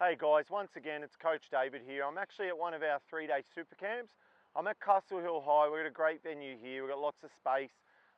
Hey guys, once again it's Coach David here. I'm actually at one of our 3-day super camps. I'm at Castle Hill High. We've got a great venue here. We've got lots of space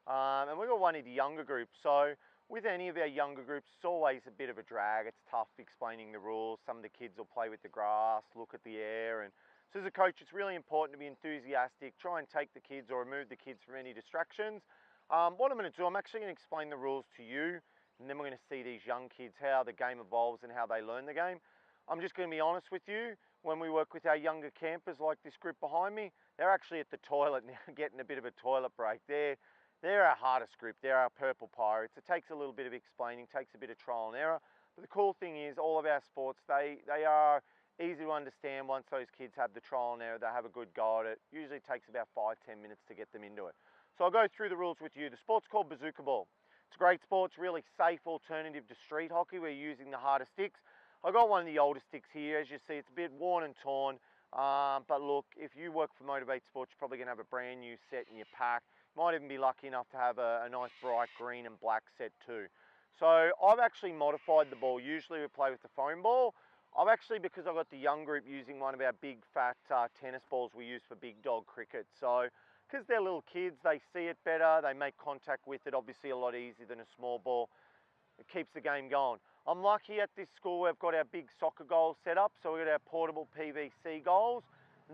and we've got one of the younger groups. So with any of our younger groups, it's always a bit of a drag. It's tough explaining the rules. Some of the kids will play with the grass, look at the air. And so as a coach, it's really important to be enthusiastic, try and take the kids or remove the kids from any distractions. What I'm going to do, I'm actually going to explain the rules to you, and then we're going to see these young kids, how the game evolves and how they learn the game. I'm just going to be honest with you, when we work with our younger campers like this group behind me, they're actually at the toilet now, getting a bit of a toilet break. They're our hardest group, they're our purple pirates. It takes a little bit of explaining, takes a bit of trial and error, but the cool thing is all of our sports, they are easy to understand. Once those kids have the trial and error, they have a good go at it. Usually takes about 5-10 minutes to get them into it. So I'll go through the rules with you. The sport's called Bazooka Ball. It's a great sport, it's a really safe alternative to street hockey. We're using the harder sticks. I got one of the older sticks here. As you see, it's a bit worn and torn. But look, if you work for Motivate Sports, you're probably going to have a brand new set in your pack. You might even be lucky enough to have a nice bright green and black set too. So I've actually modified the ball. Usually we play with the foam ball. I've actually, because I've got the young group using one of our big fat tennis balls we use for big dog cricket. So because they're little kids, they see it better, they make contact with it, obviously a lot easier than a small ball. It keeps the game going. I'm lucky at this school we've got our big soccer goals set up, so we've got our portable PVC goals.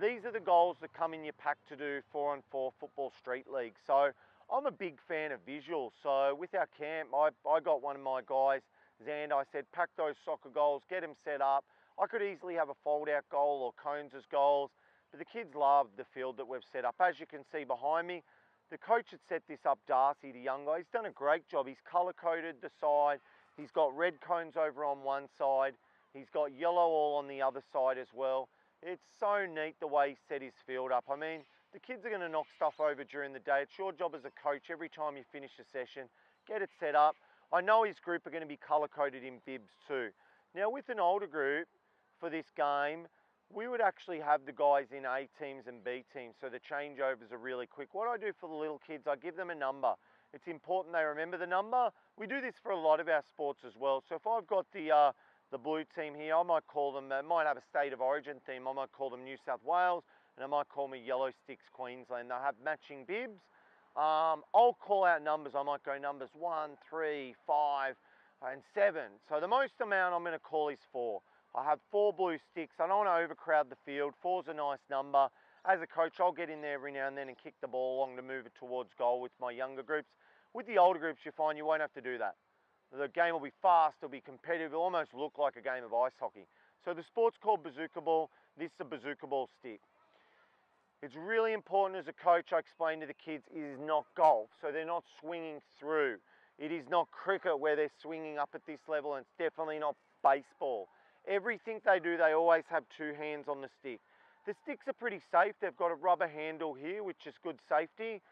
These are the goals that come in your pack to do 4-on-4 football street league. So I'm a big fan of visuals. So with our camp, I got one of my guys, Xander, I said, pack those soccer goals, get them set up. I could easily have a fold-out goal or cones as goals, but the kids love the field that we've set up. As you can see behind me, the coach had set this up, Darcy, the young guy. He's done a great job. He's colour-coded the side. He's got red cones over on one side. He's got yellow all on the other side as well. It's so neat the way he set his field up. I mean, the kids are going to knock stuff over during the day. It's your job as a coach, every time you finish a session, get it set up. I know his group are going to be colour-coded in bibs too. Now with an older group for this game, we would actually have the guys in A teams and B teams, so the changeovers are really quick. What I do for the little kids, I give them a number. It's important they remember the number. We do this for a lot of our sports as well. So if I've got the blue team here, I might call them, they might have a state of origin theme, I might call them New South Wales, and I might call them Yellow Sticks Queensland. They'll have matching bibs. I'll call out numbers. I might go numbers 1, 3, 5, and 7. So the most amount I'm going to call is 4. I have 4 blue sticks. I don't want to overcrowd the field. 4's a nice number. As a coach, I'll get in there every now and then and kick the ball along to move it towards goal with my younger groups. With the older groups, you find you won't have to do that. The game will be fast, it'll be competitive, it'll almost look like a game of ice hockey. So the sport's called Bazooka Ball. This is a Bazooka Ball stick. It's really important as a coach, I explain to the kids, it is not golf, so they're not swinging through. It is not cricket where they're swinging up at this level, and it's definitely not baseball. Everything they do, they always have 2 hands on the stick. The sticks are pretty safe. They've got a rubber handle here, which is good safety.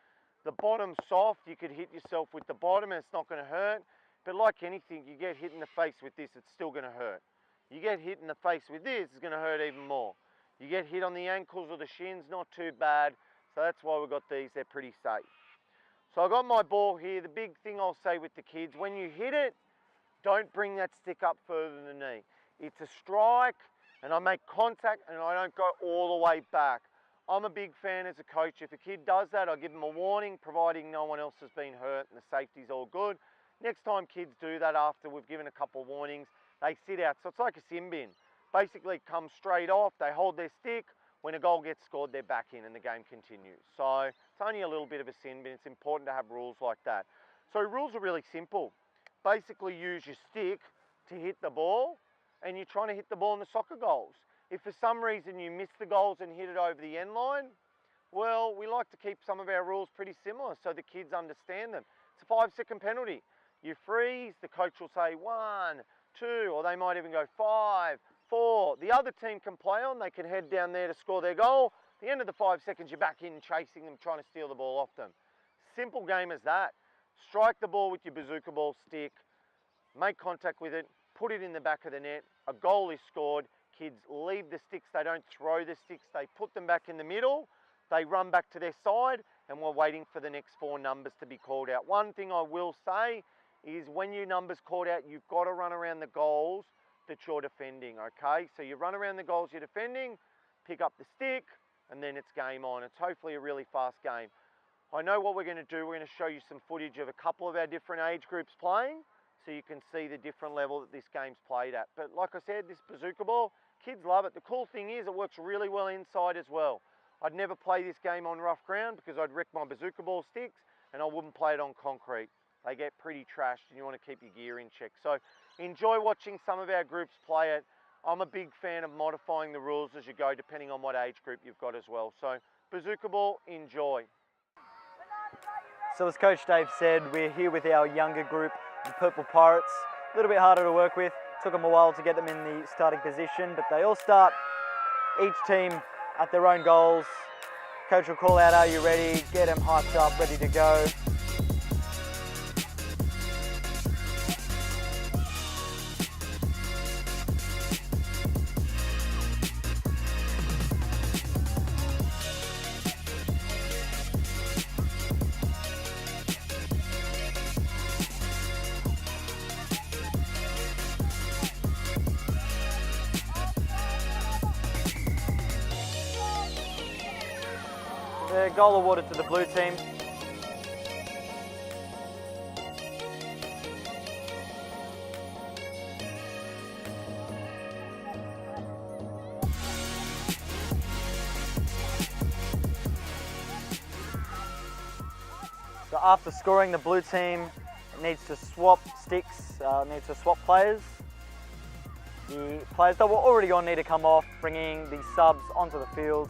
The bottom's soft. You could hit yourself with the bottom and it's not going to hurt. But like anything, you get hit in the face with this, it's still going to hurt. You get hit in the face with this, it's going to hurt even more. You get hit on the ankles or the shins, not too bad. So that's why we've got these. They're pretty safe. So I've got my ball here. The big thing I'll say with the kids, when you hit it, don't bring that stick up further than the knee. It's a strike, and I make contact, and I don't go all the way back. I'm a big fan as a coach. If a kid does that, I give them a warning, providing no one else has been hurt and the safety's all good. Next time kids do that after we've given a couple of warnings, they sit out. So it's like a sin bin. Basically, it comes straight off, they hold their stick. When a goal gets scored, they're back in and the game continues. So it's only a little bit of a sin bin. It's important to have rules like that. So rules are really simple. Basically, use your stick to hit the ball, and you're trying to hit the ball in the soccer goals. If for some reason you miss the goals and hit it over the end line, well, we like to keep some of our rules pretty similar so the kids understand them. It's a 5-second penalty. You freeze, the coach will say 1, 2, or they might even go 5, 4. The other team can play on, they can head down there to score their goal. At the end of the 5 seconds, you're back in chasing them, trying to steal the ball off them. Simple game as that. Strike the ball with your Bazooka Ball stick, make contact with it, put it in the back of the net, a goal is scored, kids leave the sticks, they don't throw the sticks, they put them back in the middle, they run back to their side, and we're waiting for the next 4 numbers to be called out. One thing I will say is when your number's called out, you've got to run around the goals that you're defending, okay? So you run around the goals you're defending, pick up the stick, and then it's game on. It's hopefully a really fast game. I know what we're going to do. We're going to show you some footage of a couple of our different age groups playing, so you can see the different level that this game's played at. But like I said, this Bazooka Ball, kids love it. The cool thing is it works really well inside as well. I'd never play this game on rough ground because I'd wreck my Bazooka Ball sticks, and I wouldn't play it on concrete. They get pretty trashed and you want to keep your gear in check. So enjoy watching some of our groups play it. I'm a big fan of modifying the rules as you go, depending on what age group you've got as well. So Bazooka Ball, enjoy. So as Coach Dave said, we're here with our younger group, the Purple Pirates. A little bit harder to work with. Took them a while to get them in the starting position, but they all start, each team at their own goals. Coach will call out, are you ready? Get them hyped up, ready to go. The goal awarded to the blue team. So after scoring, the blue team needs to swap sticks, needs to swap players. The players that were already on need to come off, bringing the subs onto the field.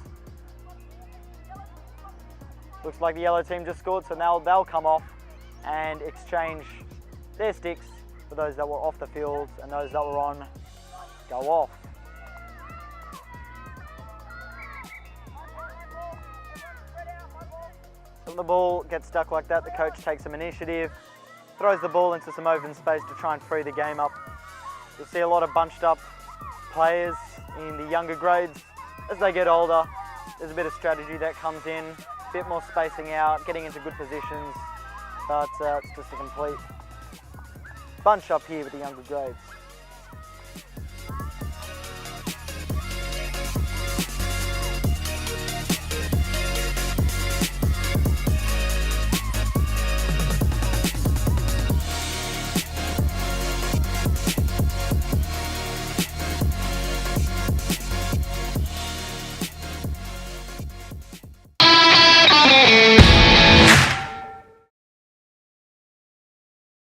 Looks like the yellow team just scored, so now they'll come off and exchange their sticks for those that were off the field, and those that were on go off. So when the ball gets stuck like that, the coach takes some initiative, throws the ball into some open space to try and free the game up. You'll see a lot of bunched up players in the younger grades. As they get older, there's a bit of strategy that comes in. A bit more spacing out, getting into good positions, but it's just a complete bunch up here with the younger grades.